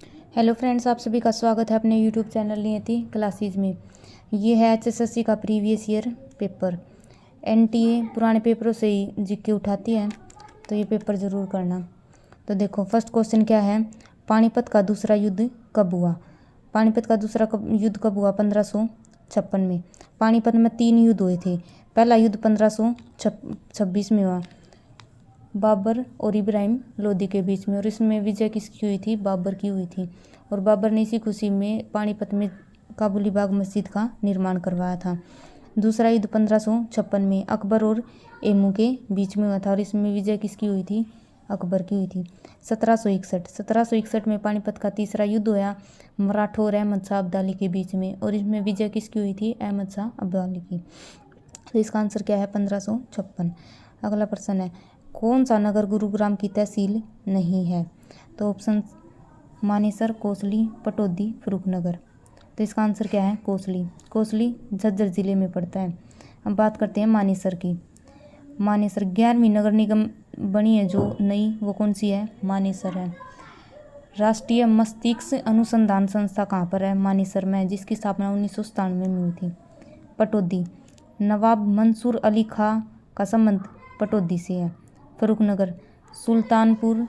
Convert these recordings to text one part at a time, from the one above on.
Hello friends, आप सभी का स्वागत है अपने यूट्यूब चैनल नियति क्लासेज में। ये है एचएसएससी का प्रीवियस ईयर पेपर। एनटीए पुराने पेपरों से ही जीके उठाती है, तो ये पेपर ज़रूर करना। तो देखो, फर्स्ट क्वेश्चन क्या है। पानीपत का दूसरा युद्ध कब हुआ? पानीपत का दूसरा युद्ध कब हुआ? 1556 में। पानीपत में 3 युद्ध हुए थे। पहला युद्ध 1526 में हुआ, बाबर और इब्राहिम लोदी के बीच में, और इसमें विजय किसकी हुई थी? बाबर की हुई थी। और बाबर ने इसी खुशी में पानीपत में काबुली बाग मस्जिद का निर्माण करवाया था। दूसरा युद्ध 1556 में अकबर और एमू के बीच में हुआ था, और इसमें विजय किसकी हुई थी? अकबर की हुई थी। 1761 में पानीपत का तीसरा युद्ध हुआ, मराठों और अहमद शाह अब्दाली के बीच में, और इसमें विजय किसकी हुई थी? अहमद शाह अब्दाली की। तो इसका आंसर क्या है? 1556। अगला प्रश्न है, कौन सा नगर गुरुग्राम की तहसील नहीं है? तो ऑप्शन मानेसर, कोसली, पटौदी, फर्रुखनगर। तो इसका आंसर क्या है? कोसली। कोसली झज्जर जिले में पड़ता है। अब बात करते हैं मानेसर की। मानेसर 11वीं नगर निगम बनी है जो नई, वो कौन सी है? मानेसर है। राष्ट्रीय मस्तिष्क अनुसंधान संस्था कहाँ पर है? मानेसर में, जिसकी स्थापना 1997 में हुई थी। पटौदी, नवाब मंसूर अली खां का संबंध पटौदी से है। फर्रुखनगर, सुल्तानपुर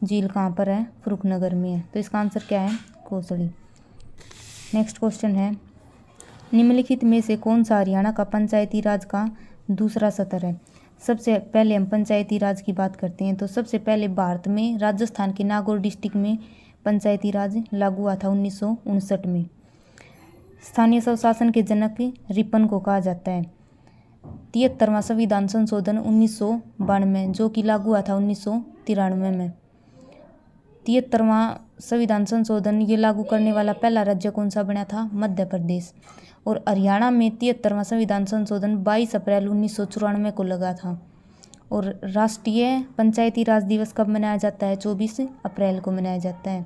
झील कहाँ पर है? फर्रुखनगर में है। तो इसका आंसर क्या है? कोसली। नेक्स्ट क्वेश्चन है, निम्नलिखित में से कौन सा हरियाणा का पंचायती राज का दूसरा सतर है? सबसे पहले हम पंचायती राज की बात करते हैं। तो सबसे पहले भारत में राजस्थान के नागौर डिस्ट्रिक्ट में पंचायती राज लागू हुआ था 1959 में। स्थानीय स्वशासन के जनक रिपन को कहा जाता है। 73वां संविधान संशोधन 1992 जो कि लागू हुआ था 1993 में। 73वां संविधान संशोधन ये लागू करने वाला पहला राज्य कौन सा बना था? मध्य प्रदेश। और हरियाणा में 73वां संविधान संशोधन 22 अप्रैल 1994 को लगा था। और राष्ट्रीय पंचायती राज दिवस कब मनाया जाता है? 24 अप्रैल को मनाया जाता है।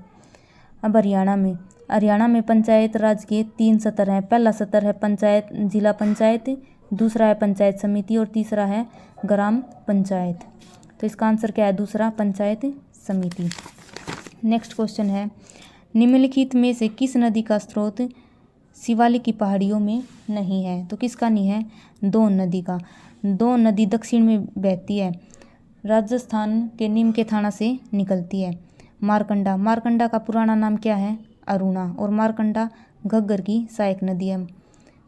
अब हरियाणा में पंचायत राज के 3 सतर हैं। पहला सतर है पंचायत, जिला पंचायत, दूसरा है पंचायत समिति, और तीसरा है ग्राम पंचायत। तो इसका आंसर क्या है? दूसरा, पंचायत समिति। नेक्स्ट क्वेश्चन है, निम्नलिखित में से किस नदी का स्रोत शिवालिक की पहाड़ियों में नहीं है? तो किसका नहीं है? दोन नदी का। दोन नदी दक्षिण में बहती है, राजस्थान के नीम के थाना से निकलती है। मारकंडा का पुराना नाम क्या है? अरुणा। और मारकंडा घग्गर की सहायक नदी है।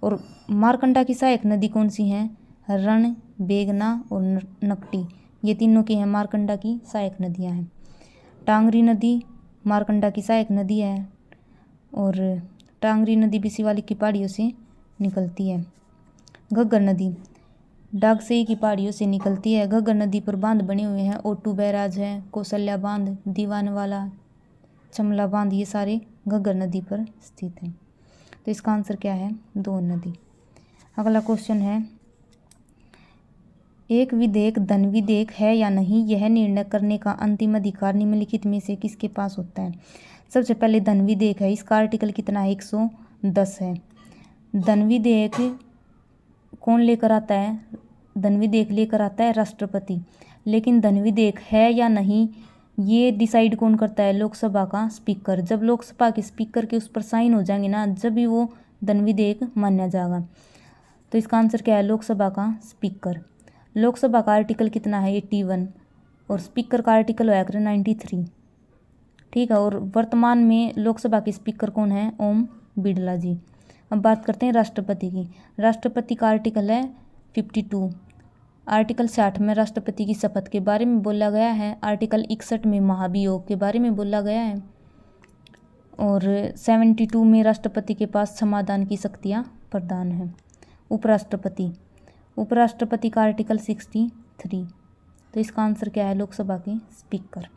और मारकंडा की सहायक नदी कौन सी हैं? रण, बेगना और नकटी, ये तीनों की हैं मारकंडा की सहायक नदियां हैं। टांगरी नदी मारकंडा की सहायक नदी है, और टांगरी नदी भी शिवालिक की पहाड़ियों से निकलती है। घग्गर नदी डागसई की पहाड़ियों से निकलती है। घग्गर नदी पर बांध बने हुए हैं, ओटू बैराज है, कौशल्या बांध, दीवानवाला, चमला बांध, ये सारे घग्गर नदी पर स्थित हैं। तो इसका आंसर क्या है? दोन नदी। अगला क्वेश्चन है, एक विधेयक धन विधेयक है या नहीं, यह निर्णय करने का अंतिम अधिकार निम्नलिखित में से किसके पास होता है? सबसे पहले धन विधेयक है, इसका आर्टिकल कितना है? 110 है। धन विधेयक कौन लेकर आता है? धन विधेयक लेकर आता है राष्ट्रपति। लेकिन धन विधेयक है या नहीं ये डिसाइड कौन करता है? लोकसभा का स्पीकर। जब लोकसभा के स्पीकर के उस पर साइन हो जाएंगे ना, जब भी वो धन विधेयक माना जाएगा। तो इसका आंसर क्या है? लोकसभा का स्पीकर। लोकसभा का आर्टिकल कितना है? 81, और स्पीकर का आर्टिकल होया करे 93। ठीक है। और वर्तमान में लोकसभा के स्पीकर कौन है? ओम बिरला जी। अब बात करते हैं राष्ट्रपति की। राष्ट्रपति का आर्टिकल है 52। आर्टिकल 60 में राष्ट्रपति की शपथ के बारे में बोला गया है। आर्टिकल 61 में महाभियोग के बारे में बोला गया है। और 72 में राष्ट्रपति के पास क्षमादान की शक्तियाँ प्रदान हैं। उपराष्ट्रपति का आर्टिकल 63। तो इसका आंसर क्या है? लोकसभा के स्पीकर।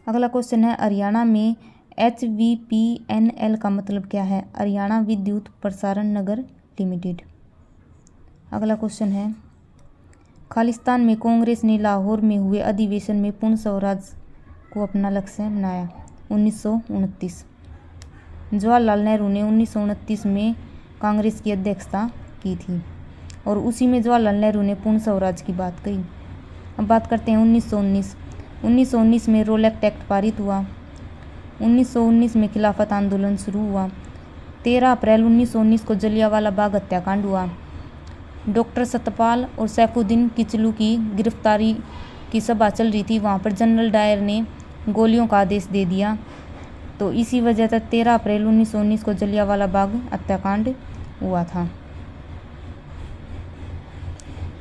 अगला क्वेश्चन है, हरियाणा में HVPNL का मतलब क्या है? हरियाणा विद्युत प्रसारण नगर लिमिटेड। अगला क्वेश्चन है, खालिस्तान में कांग्रेस ने लाहौर में हुए अधिवेशन में पूर्ण स्वराज को अपना लक्ष्य बनाया। 1929। जवाहरलाल नेहरू ने 1929 में कांग्रेस की अध्यक्षता की थी, और उसी में जवाहरलाल नेहरू ने पूर्ण स्वराज की बात कही। अब बात करते हैं 1919 में रोल एक्ट पारित हुआ। 1919 में खिलाफत आंदोलन शुरू हुआ। 13 अप्रैल 1919 को जलियांवाला बाग हत्याकांड हुआ। डॉक्टर सतपाल और सैफुद्दीन किचलू की गिरफ्तारी की सभा चल रही थी, वहाँ पर जनरल डायर ने गोलियों का आदेश दे दिया। तो इसी वजह से 13 अप्रैल 1919 को जलियांवाला बाग हत्याकांड हुआ था।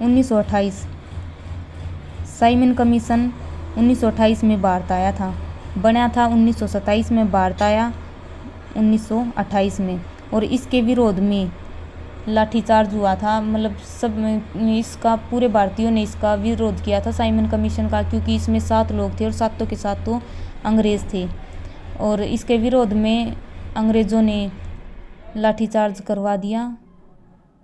1928 साइमन कमीशन 1928 में भारत आया था, बना था 1927 में, भारत आया 1928 में। और इसके विरोध में लाठीचार्ज हुआ था, मतलब सब इसका पूरे भारतीयों ने इसका विरोध किया था साइमन कमीशन का, क्योंकि इसमें 7 लोग थे और 7 के 7 अंग्रेज़ थे। और इसके विरोध में अंग्रेज़ों ने लाठीचार्ज करवा दिया।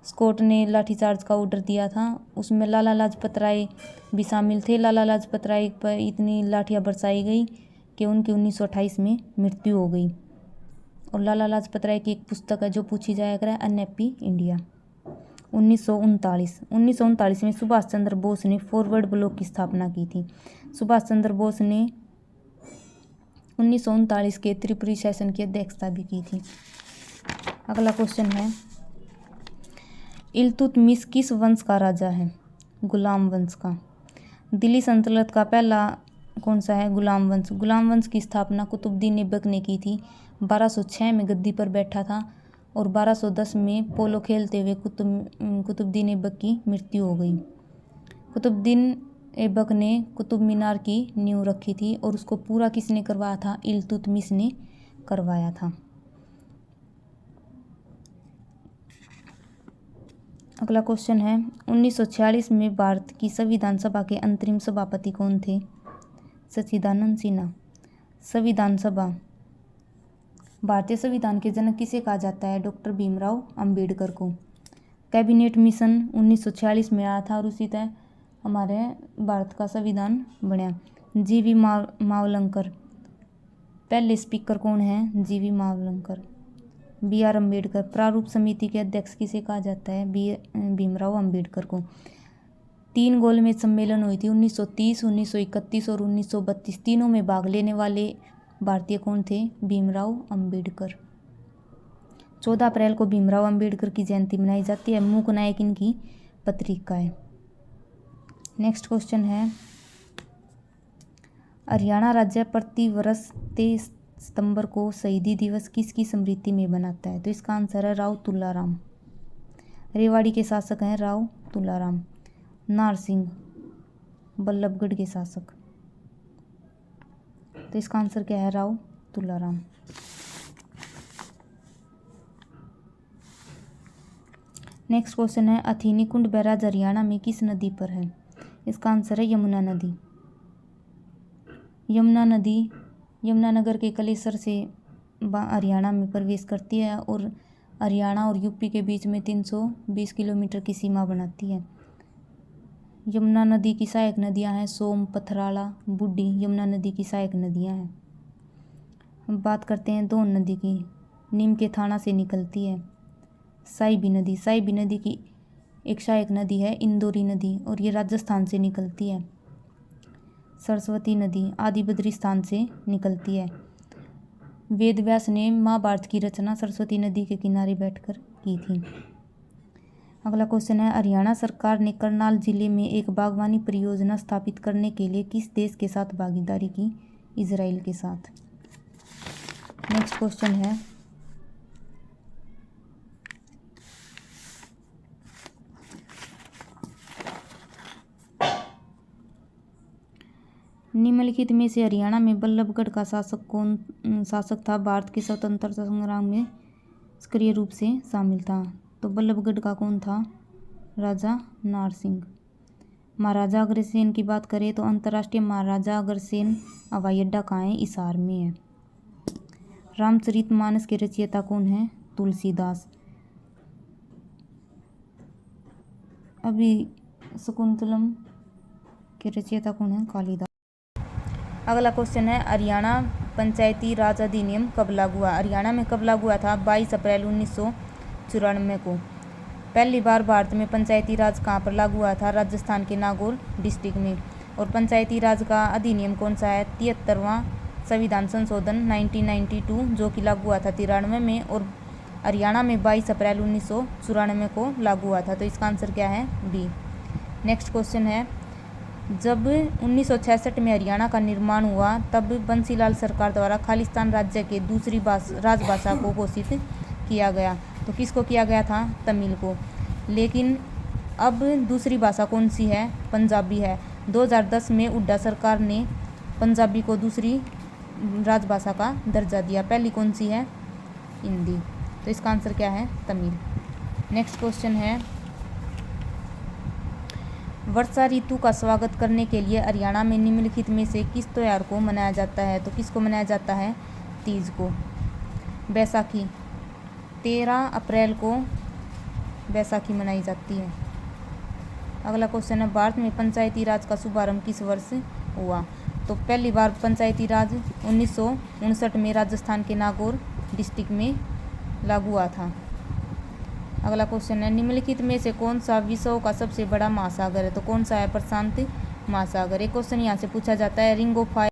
स्कॉट ने लाठीचार्ज का ऑर्डर दिया था, उसमें लाला लाजपत राय भी शामिल थे। लाला लाजपत राय पर इतनी लाठियाँ बरसाई गई कि उनकी 1928 में मृत्यु हो गई। और लाला लाजपत राय की एक पुस्तक है जो पूछी जाया करे, अनहैप्पी इंडिया। 1939 में सुभाष चंद्र बोस ने फॉरवर्ड ब्लॉक की स्थापना की थी। सुभाष चंद्र बोस ने 1939 के त्रिपुरी सेशन की अध्यक्षता भी की थी। अगला क्वेश्चन है, इल्तुतमिश किस वंश का राजा है? गुलाम वंश का। दिल्ली सल्तनत का पहला कौन सा है? गुलाम वंश। गुलाम वंश की स्थापना कुतुबुद्दीन ऐबक ने की थी। 1206 में गद्दी पर बैठा था और 1210 में पोलो खेलते हुए कुतुबुद्दीन ऐबक की मृत्यु हो गई। कुतुबुद्दीन ऐबक ने कुतुब मीनार की नींव रखी थी और उसको पूरा किसने करवाया था? इल्तुतमिश ने करवाया था। अगला क्वेश्चन है, 1946 में भारत की संविधान सभा के अंतरिम सभापति कौन थे? सच्चिदानंद सिन्हा। संविधान सभा, भारतीय संविधान के जनक किसे कहा जाता है? डॉक्टर भीमराव अंबेडकर को। कैबिनेट मिशन 1946 में आया था और उसी तरह हमारे भारत का संविधान बना। जीवी मावलंकर, पहले स्पीकर कौन है? जीवी मावलंकर। BR अम्बेडकर। प्रारूप समिति के अध्यक्ष किसे कहा जाता है? भीमराव अंबेडकर को। 3 गोलमेज सम्मेलन हुई थी, 1930, 1931 और 1932। तीनों में भाग लेने वाले भारतीय कौन थे? भीमराव अंबेडकर। 14 अप्रैल को भीमराव अंबेडकर की जयंती मनाई जाती है। मूक नायक इनकी पत्रिका है। नेक्स्ट क्वेश्चन है, हरियाणा राज्य प्रति वर्ष 23 सितंबर को शहीदी दिवस किसकी स्मृति में मनाता है? तो इसका आंसर है राव तुलाराम। रेवाड़ी के शासक हैं राव तुलाराम। नारसिंह, बल्लभगढ़ के शासक। तो इसका आंसर क्या है? राव तुलाराम। नेक्स्ट क्वेश्चन है, अथीनी कुंड बैराज हरियाणा में किस नदी पर है? इसका आंसर है यमुना नदी। यमुना नदी यमुनानगर के कलेसर से हरियाणा में प्रवेश करती है और हरियाणा और यूपी के बीच में 320 किलोमीटर की सीमा बनाती है। यमुना नदी की सहायक नदियां हैं सोम, पथराला, बूढ़ी। यमुना नदी की सहायक नदियां हैं। हम बात करते हैं दोन नदी की, नीम के थाना से निकलती है। साइबी नदी, साइबी नदी की एक सहायक नदी है इंदौरी नदी और ये राजस्थान से निकलती है। सरस्वती नदी आदि बद्रीस्थान से निकलती है। वेद व्यास ने महाभारत की रचना सरस्वती नदी के किनारे बैठकर की थी। अगला क्वेश्चन है, हरियाणा सरकार ने करनाल जिले में एक बागवानी परियोजना स्थापित करने के लिए किस देश के साथ भागीदारी की? इजराइल के साथ। नेक्स्ट क्वेश्चन है, निम्नलिखित में से हरियाणा में बल्लभगढ़ का शासक था? भारत के स्वतंत्रता संग्राम में सक्रिय रूप से शामिल था। तो बल्लभगढ़ का कौन था? राजा नारसिंह। महाराजा अग्रसेन की बात करें तो अंतर्राष्ट्रीय महाराजा अग्रसेन हवाई अड्डा कहाँ है? हिसार में है। रामचरितमानस के रचयिता कौन है? तुलसीदास। शकुंतलम के रचयिता कौन है? कालिदास। अगला क्वेश्चन है, हरियाणा पंचायती राज अधिनियम कब लागू हुआ? हरियाणा में कब लागू हुआ था? 22 अप्रैल 1994 को। पहली बार भारत में पंचायती राज कहाँ पर लागू हुआ था? राजस्थान के नागौर डिस्ट्रिक्ट में। और पंचायती राज का अधिनियम कौन सा है? 73वां संविधान संशोधन 1992 जो कि लागू हुआ था 93 में, और हरियाणा में 22 अप्रैल 1994 को लागू हुआ था। तो इसका आंसर क्या है? बी। नेक्स्ट क्वेश्चन है, जब 1966 में हरियाणा का निर्माण हुआ तब बंसीलाल सरकार द्वारा खालिस्तान राज्य के दूसरी राजभाषा को घोषित किया गया। तो किसको किया गया था? तमिल को। लेकिन अब दूसरी भाषा कौन सी है? पंजाबी है। 2010 में हुड्डा सरकार ने पंजाबी को दूसरी राजभाषा का दर्जा दिया। पहली कौन सी है? हिंदी। तो इसका आंसर क्या है? तमिल। नेक्स्ट क्वेश्चन है, वर्षा ऋतु का स्वागत करने के लिए हरियाणा में निम्नलिखित में से किस त्योहार को मनाया जाता है? तो किसको मनाया जाता है? तीज को। बैसाखी, 13 अप्रैल को बैसाखी मनाई जाती है। अगला क्वेश्चन है, भारत में पंचायती राज का शुभारंभ किस वर्ष हुआ? तो पहली बार पंचायती राज 1959 में राजस्थान के नागौर डिस्ट्रिक्ट में लागू हुआ था। अगला क्वेश्चन है, निम्नलिखित में से कौन सा विश्व का सबसे बड़ा महासागर है? तो कौन सा है? प्रशांत महासागर। एक क्वेश्चन यहाँ से पूछा जाता है, रिंग ऑफ फायर